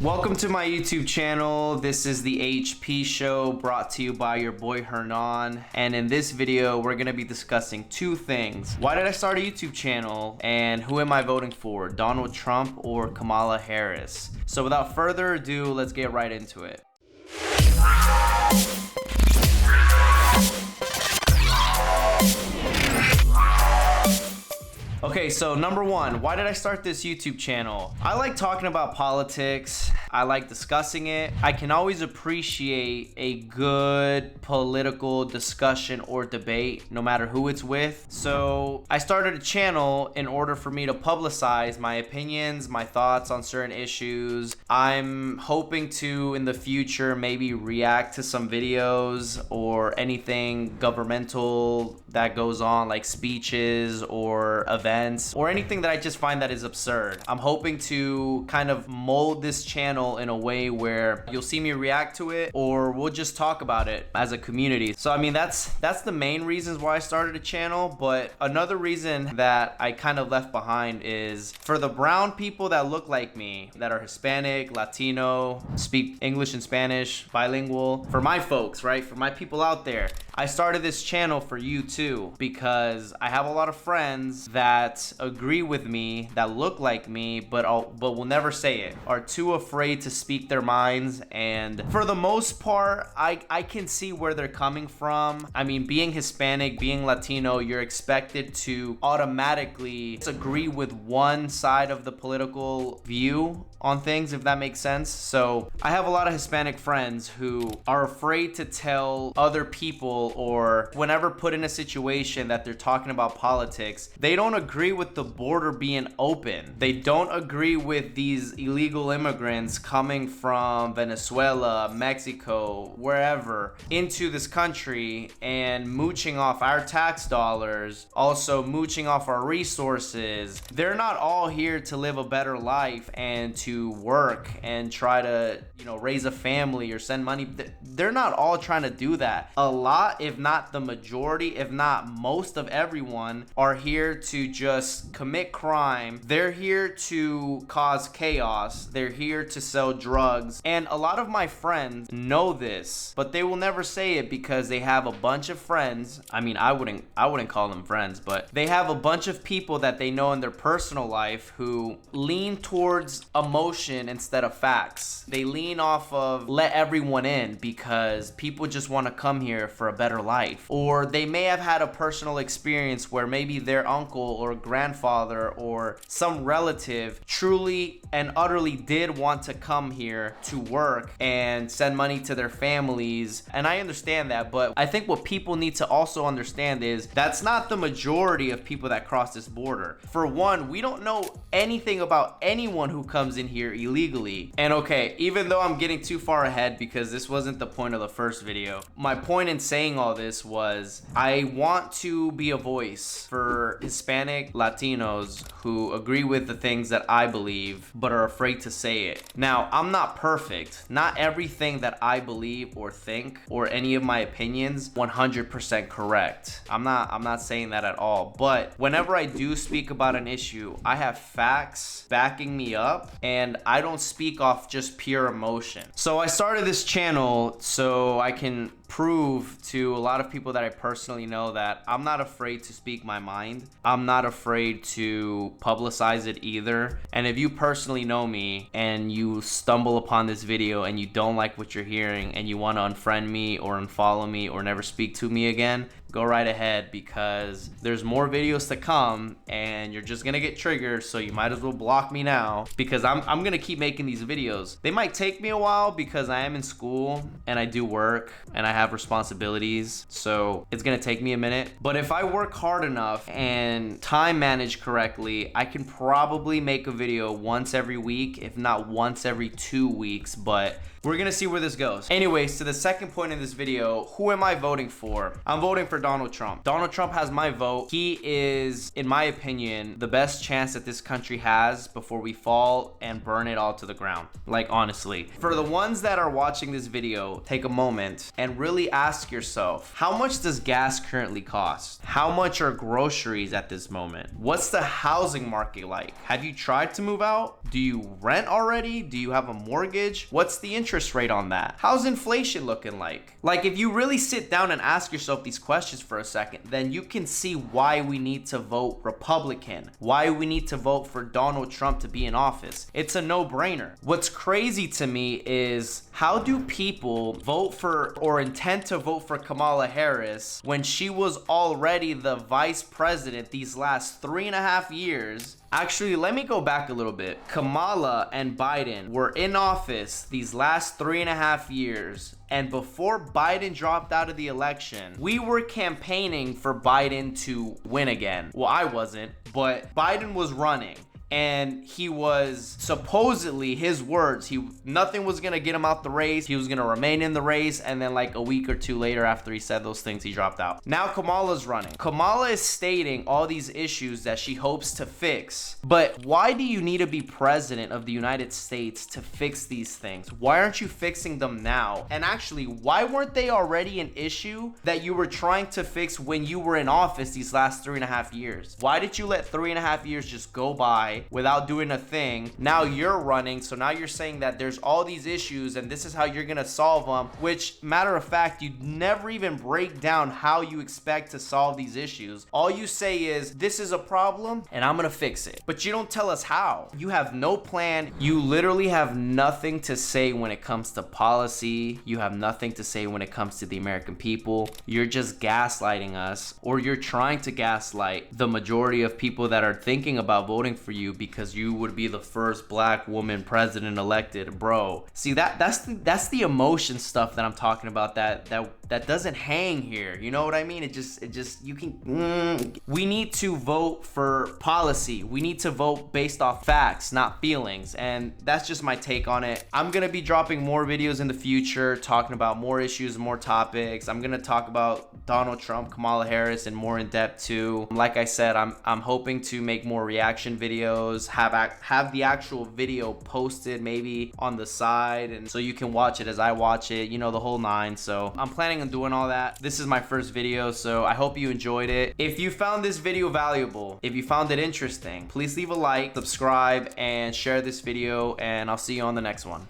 Welcome to my YouTube channel. This is the TheH.PShow brought to you by your boy Hernan. And in this video, we're gonna be discussing two things. Why did I start a YouTube channel? And who am I voting for? Donald Trump or Kamala Harris? So without further ado, let's get right into it. Okay, so number one, why did I start this YouTube channel? I like talking about politics. I like discussing it. I can always appreciate a good political discussion or debate, no matter who it's with. So I started a channel in order for me to publicize my opinions, my thoughts on certain issues. I'm hoping to, in the future, maybe react to some videos or anything governmental that goes on, like speeches or events or anything that I just find that is absurd. I'm hoping to kind of mold this channel in a way where you'll see me react to it or we'll just talk about it as a community. So I mean, that's the main reasons why I started a channel. But another reason that I kind of left behind is for the brown people that look like me, that are Hispanic, Latino, speak English and Spanish, bilingual, for my folks, right? For my people out there, I started this channel for you too, because I have a lot of friends that agree with me, that look like me, but will never say it, are too afraid to speak their minds. And for the most part, I can see where they're coming from. I mean, being Hispanic, being Latino, you're expected to automatically agree with one side of the political view on things, if that makes sense. So I have a lot of Hispanic friends who are afraid to tell other people, or whenever put in a situation that they're talking about politics, they don't agree with the border being open. They don't agree with these illegal immigrants coming from Venezuela, Mexico, wherever, into this country and mooching off our tax dollars, also mooching off our resources. They're not all here to live a better life and to work and try to, raise a family or send money. They're not all trying to do that. A lot, if not the majority, if not most of everyone, are here to just commit crime. They're here to cause chaos. They're here to sell drugs. And a lot of my friends know this, but they will never say it because they have a bunch of friends. I mean, I wouldn't call them friends, but they have a bunch of people that they know in their personal life who lean towards emotion instead of facts. They lean off of let everyone in because people just want to come here for a better life. Or they may have had a personal experience where maybe their uncle or grandfather or some relative truly and utterly did want to come here to work and send money to their families. And I understand that, but I think what people need to also understand is that's not the majority of people that cross this border. For one, we don't know anything about anyone who comes in here illegally. And okay, even though I'm getting too far ahead because this wasn't the point of the first video, my point in saying all this was I want to be a voice for Hispanic Latinos who agree with the things that I believe but are afraid to say it. Now, I'm not perfect. Not everything that I believe or think or any of my opinions 100% correct. I'm not saying that at all. But whenever I do speak about an issue, I have facts backing me up and I don't speak off just pure emotion. So I started this channel so I can prove to a lot of people that I personally know that I'm not afraid to speak my mind. I'm not afraid to publicize it either. And if you personally know me and you stumble upon this video and you don't like what you're hearing and you want to unfriend me or unfollow me or never speak to me again, go right ahead, because there's more videos to come and you're just gonna get triggered. So you might as well block me now, because I'm gonna keep making these videos. They might take me a while because I am in school and I do work and I have responsibilities, so it's gonna take me a minute. But if I work hard enough and time manage correctly, I can probably make a video once every week, if not once every 2 weeks. But we're gonna see where this goes. Anyways, to the second point in this video, who am I voting for? I'm voting for Donald Trump. Donald Trump has my vote. He is, in my opinion, the best chance that this country has before we fall and burn it all to the ground. Like, honestly. For the ones that are watching this video, take a moment and really really ask yourself, how much does gas currently cost? How much are groceries at this moment? What's the housing market like? Have you tried to move out? Do you rent already? Do you have a mortgage? What's the interest rate on that? How's inflation looking like? Like, if you really sit down and ask yourself these questions for a second, then you can see why we need to vote Republican, why we need to vote for Donald Trump to be in office. It's a no-brainer. What's crazy to me is, how do people vote for or intend to vote for Kamala Harris when she was already the vice president these last 3.5 years? Actually, let me go back a little bit. Kamala and Biden were in office these last 3.5 years, and before Biden dropped out of the election, we were campaigning for Biden to win again. Well, I wasn't, but Biden was running. And he was supposedly, his words, nothing was gonna get him out the race. He was gonna remain in the race, and then like a week or two later after he said those things, he dropped out. Now Kamala's running. Kamala is stating all these issues that she hopes to fix. But why do you need to be president of the United States to fix these things? Why aren't you fixing them now? And actually, why weren't they already an issue that you were trying to fix when you were in office these last 3.5 years? Why did you let 3.5 years just go by without doing a thing? Now you're running, so now you're saying that there's all these issues and this is how you're gonna solve them, which, matter of fact, you never even break down how you expect to solve these issues. All you say is, this is a problem and I'm gonna fix it, but you don't tell us how. You have no plan. You literally have nothing to say when it comes to policy. You have nothing to say when it comes to the American people. You're just gaslighting us, or you're trying to gaslight the majority of people that are thinking about voting for you because you would be the first black woman president elected. Bro, see, that's the emotion stuff that I'm talking about, that doesn't hang here. You know what I mean? It just you can we need to vote for policy. We need to vote based off facts, not feelings. And that's just my take on it. I'm gonna be dropping more videos in the future, talking about more issues, more topics. I'm gonna talk about Donald Trump, Kamala Harris, and more in depth too. Like I said, I'm hoping to make more reaction videos, have the actual video posted maybe on the side, and so you can watch it as I watch it, you know, the whole nine. So I'm planning on doing all that. This is my first video, so I hope you enjoyed it. If you found this video valuable, if you found it interesting, please leave a like, subscribe, and share this video, and I'll see you on the next one.